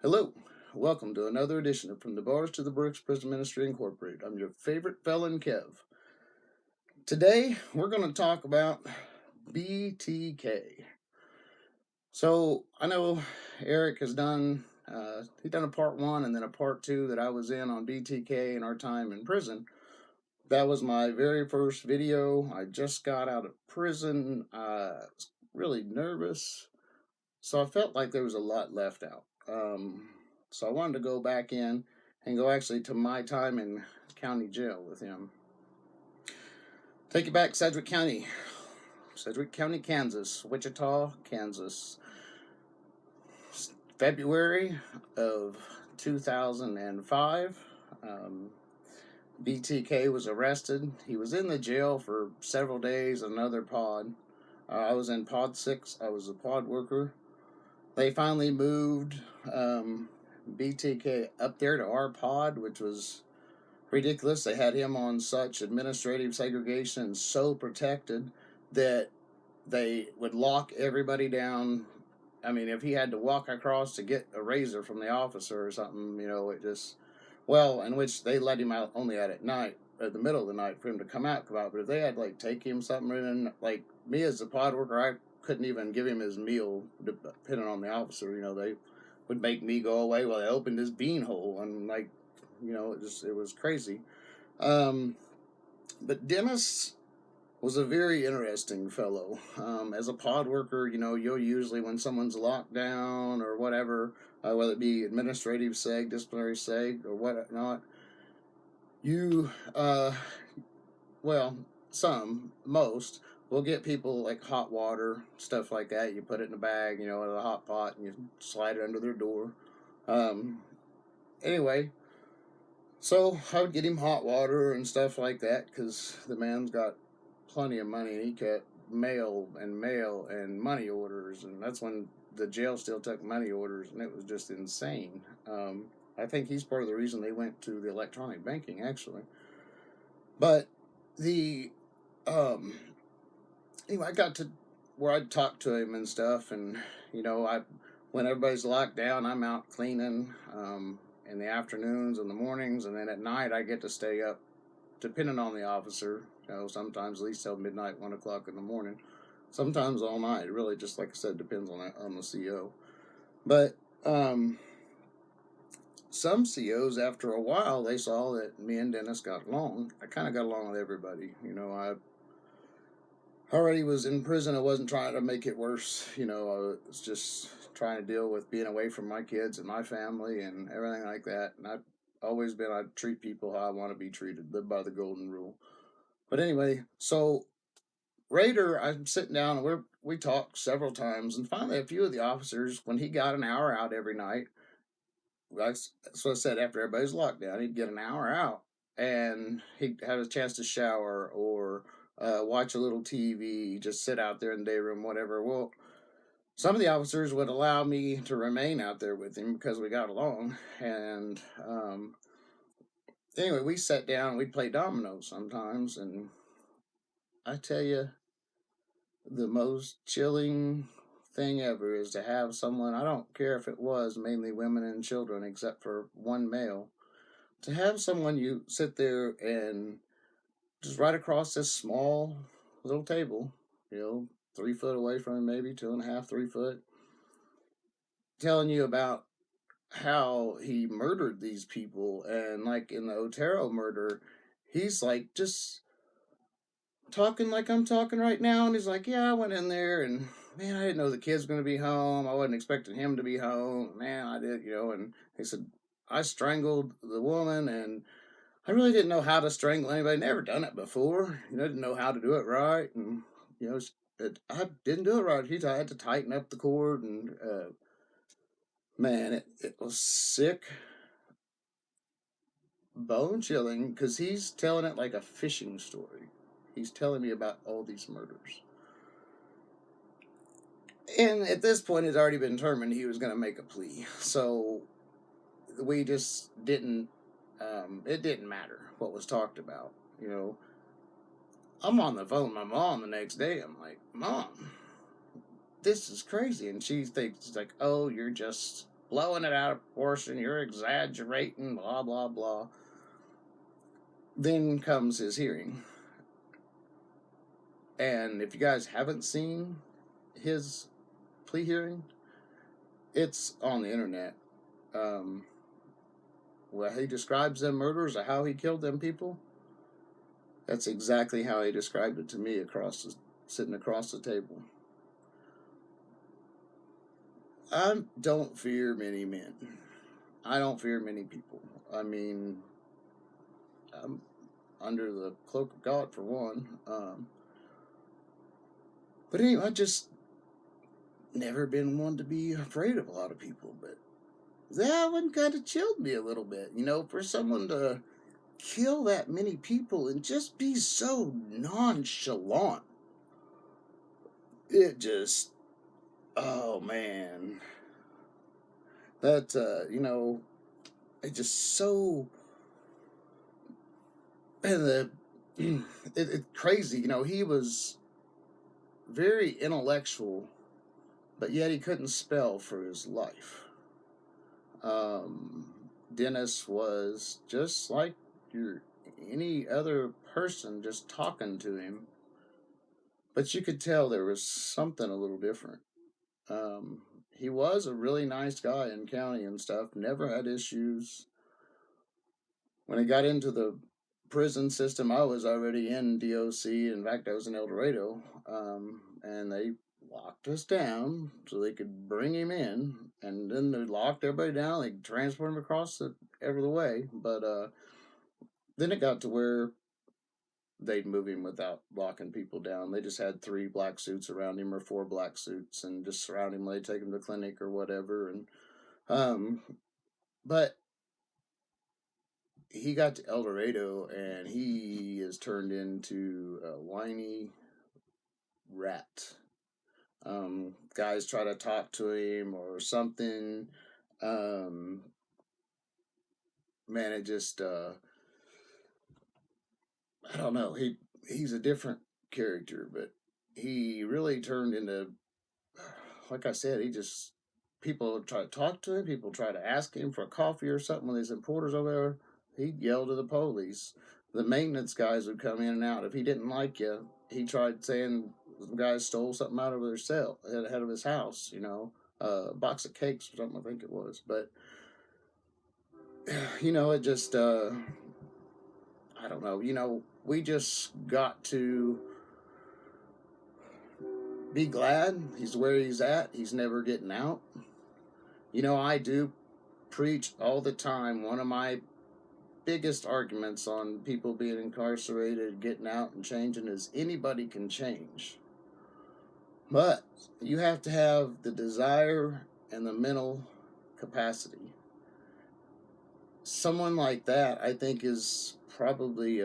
Hello, welcome to another edition of From the Bars to the Bricks Prison Ministry Incorporated. I'm your favorite felon, Kev. Today, we're going to talk about BTK. So, I know Eric has done, he done a part one and then a part two that I was in on BTK and our time in prison. That was my very first video. I just got out of prison. I was really nervous. So I felt like there was a lot left out. So I wanted to go back in and go actually to my time in county jail with him. Take you back, Sedgwick County, Kansas, Wichita, Kansas. February of 2005. BTK was arrested. He was in the jail for several days, another pod. I was in pod 6. I was a pod worker. They finally moved BTK up there to our pod, which was ridiculous. They had him on such administrative segregation, so protected that they would lock everybody down. I mean, if he had to walk across to get a razor from the officer or something, it just, in which they let him out only out at night, at the middle of the night for him to come out. But if they had take him something, and like me as a pod worker, I couldn't even give him his meal, depending on the officer. They would make me go away while they opened his bean hole, and it was crazy. But Dennis was a very interesting fellow. As a pod worker, you'll usually, when someone's locked down or whatever, whether it be administrative seg, disciplinary seg, or whatnot, you, most will get people like hot water, stuff like that. You put it in a bag, in a hot pot, and you slide it under their door. Anyway, so I would get him hot water and stuff like that because the man's got plenty of money. He kept mail and money orders, and that's when the jail still took money orders, and it was just insane. I think he's part of the reason they went to the electronic banking, actually. But anyway, I got to where I'd talk to him and stuff, and when everybody's locked down, I'm out cleaning in the afternoons and the mornings, and then at night I get to stay up, depending on the officer. Sometimes at least till midnight, 1 o'clock in the morning. Sometimes all night. It really, just like I said, depends on the CO. But some COs, after a while, they saw that me and Dennis got along. I kind of got along with everybody. I already was in prison. I wasn't trying to make it worse. I was just trying to deal with being away from my kids and my family and everything like that. And I've always been, I treat people how I want to be treated, live by the golden rule. But anyway, so Rader, I'm sitting down and we talked several times, and finally a few of the officers, when he got an hour out every night, that's what I said, after everybody's locked down, he'd get an hour out and he'd have a chance to shower or watch a little TV, just sit out there in the day room, whatever. Well, some of the officers would allow me to remain out there with him because we got along. And anyway, we sat down and we'd play dominoes sometimes. And I tell you, the most chilling thing ever is to have someone, I don't care if it was mainly women and children, except for one male, to have someone you sit there and just right across this small little table, 3 foot away from him, maybe 2.5, 3 foot, telling you about how he murdered these people. And like in the Otero murder, he's like just talking like I'm talking right now, and he's like, yeah, I went in there, and man, I didn't know the kid's going to be home. I wasn't expecting him to be home. Man, I did, and he said, I strangled the woman, and I really didn't know how to strangle anybody. Never done it before. Didn't know how to do it right. And, I didn't do it right. I had to tighten up the cord, and, man, it was sick, bone chilling, because he's telling it like a fishing story. He's telling me about all these murders. And at this point, it's already been determined he was going to make a plea. So we just didn't, it didn't matter what was talked about. I'm on the phone with my mom the next day. I'm like, Mom, this is crazy. And she thinks, like, oh, you're just blowing it out of proportion. You're exaggerating, blah, blah, blah. Then comes his hearing. And if you guys haven't seen his plea hearing, it's on the internet. Well, he describes them murders or how he killed them people. That's exactly how he described it to me sitting across the table. I don't fear many men. I don't fear many people. I mean, I'm under the cloak of God for one. But anyway, I just never been one to be afraid of a lot of people. But that one kind of chilled me a little bit. For someone to kill that many people and just be so nonchalant. It just, oh man. That, it just so, and it's crazy. He was very intellectual, but yet he couldn't spell for his life. Um, Dennis was just like any other person just talking to him, but you could tell there was something a little different. He was a really nice guy in county and stuff, never had issues. When I got into the prison system, I was already in DOC. In fact, I was in El Dorado, and they locked us down so they could bring him in, and then they locked everybody down. They transported him across every the way, but then it got to where they'd move him without locking people down. They just had 3 black suits around him or 4 black suits, and just surround him. They'd take him to the clinic or whatever, and but he got to El Dorado and he is turned into a whiny rat. Guys try to talk to him or something. Man, it just I don't know. He's a different character, but he really turned into, like I said, people try to talk to him. People try to ask him for a coffee or something when there's importers over there. He'd yell to the police. The maintenance guys would come in and out. If he didn't like you, he tried saying the guys stole something out of their cell, ahead of his house, a box of cakes or something, I think it was. But, it just, I don't know. We just got to be glad he's where he's at. He's never getting out. I do preach all the time. One of my biggest arguments on people being incarcerated, getting out, and changing is anybody can change. But you have to have the desire and the mental capacity. Someone like that, I think, is probably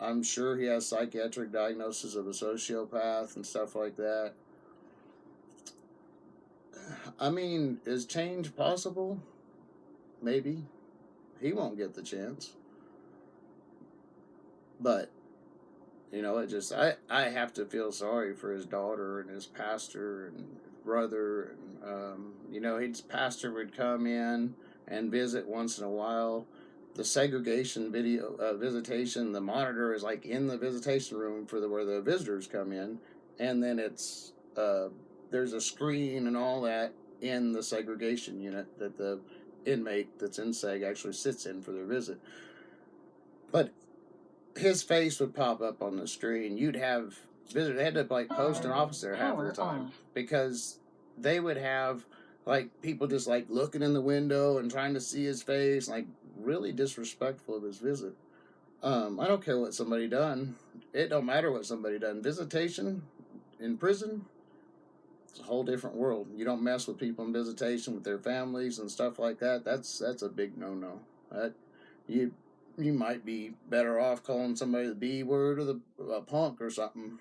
I'm sure he has psychiatric diagnosis of a sociopath and stuff like that. I mean, is change possible? Maybe. He won't get the chance. But, I have to feel sorry for his daughter and his pastor and his brother. And, his pastor would come in and visit once in a while. The segregation visitation, the monitor is like in the visitation room where the visitors come in. And then there's a screen and all that in the segregation unit that the inmate that's in seg actually sits in for their visit. But his face would pop up on the screen. You'd have visitors. They had to post an officer half of the time because they would have people just looking in the window and trying to see his face, really disrespectful of his visit. I don't care what somebody done. It don't matter what somebody done. Visitation in prison, it's a whole different world. You don't mess with people in visitation with their families and stuff like that. That's a big no-no. You might be better off calling somebody the B word or the punk or something.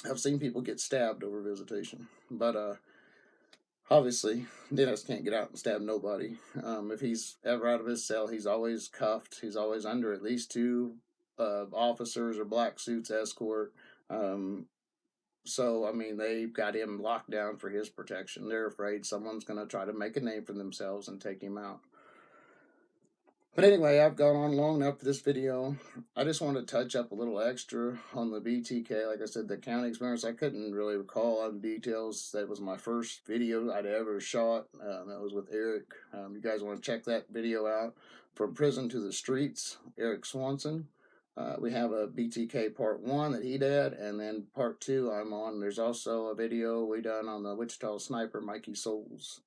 I've seen people get stabbed over visitation, but obviously Dennis can't get out and stab nobody. If he's ever out of his cell, he's always cuffed. He's always under at least 2 officers or black suits escort. So, I mean, they've got him locked down for his protection. They're afraid someone's going to try to make a name for themselves and take him out. But anyway, I've gone on long enough for this video. I just want to touch up a little extra on the BTK. Like I said, the county experience, I couldn't really recall all the details. That was my first video I'd ever shot. That was with Eric. You guys want to check that video out. From Prison to the Streets, Eric Swanson. We have a BTK part 1 that he did, and then part 2 I'm on. There's also a video we done on the Wichita sniper, Mikey Souls.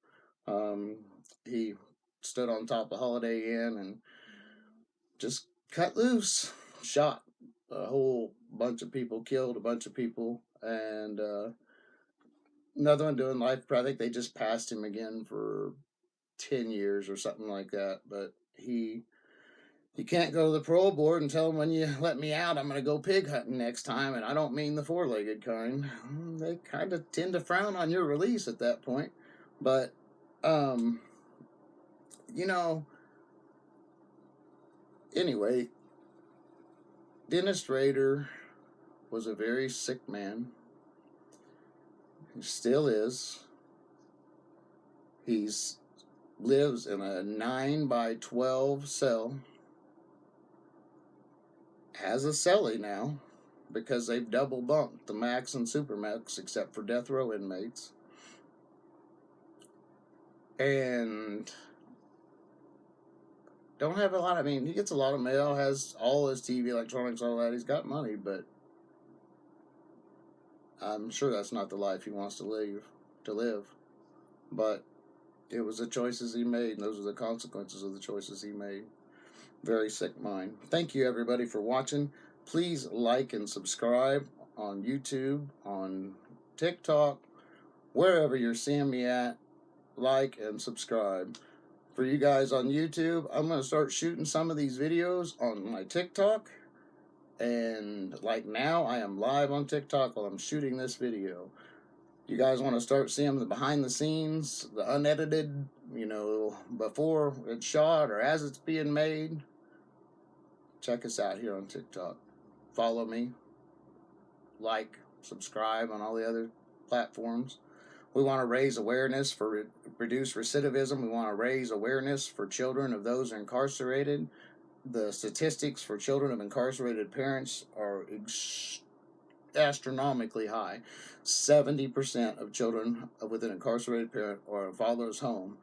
He stood on top of Holiday Inn and just cut loose, shot a whole bunch of people, killed a bunch of people, and another one doing life. I think they just passed him again for 10 years or something like that. But you can't go to the parole board and tell them, when you let me out, I'm going to go pig hunting next time, and I don't mean the four-legged kind. They kind of tend to frown on your release at that point. But you know, anyway, Dennis Rader was a very sick man. He still is. He lives in a 9x12 cell. Has a cellie now because they've double bunked the max and super max, except for death row inmates. And don't have a lot. I mean, he gets a lot of mail, has all his TV, electronics, all that. He's got money, but I'm sure that's not the life he wants to live. But it was the choices he made, and those are the consequences of the choices he made. Very sick mind. Thank you, everybody, for watching. Please like and subscribe on YouTube, on TikTok, wherever you're seeing me at. Like and subscribe. For you guys on YouTube, I'm going to start shooting some of these videos on my TikTok. And like now, I am live on TikTok while I'm shooting this video. You guys want to start seeing the behind the scenes, the unedited, before it's shot or as it's being made? Check us out here on TikTok. Follow me. Like, subscribe on all the other platforms. We want to raise awareness for reduce recidivism. We want to raise awareness for children of those incarcerated. The statistics for children of incarcerated parents are astronomically high. 70% of children with an incarcerated parent or a father's home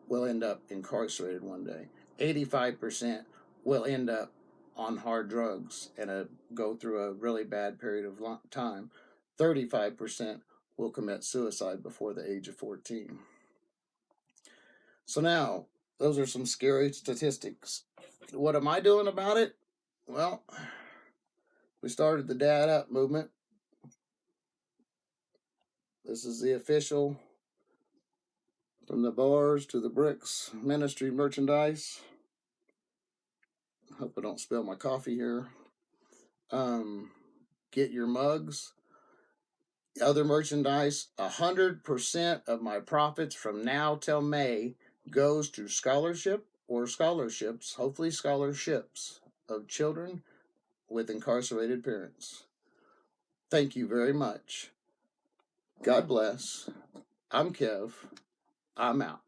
will end up incarcerated one day. 85% will end up on hard drugs and go through a really bad period of time. 35% will commit suicide before the age of 14. So now, those are some scary statistics. What am I doing about it? Well, we started the Dad Up movement. This is the official From the Bars to the Bricks ministry merchandise. Hope I don't spill my coffee here. Get your mugs. Other merchandise, 100% of my profits from now till May goes to scholarship or scholarships, hopefully scholarships, of children with incarcerated parents. Thank you very much. God bless. I'm Kev. I'm out.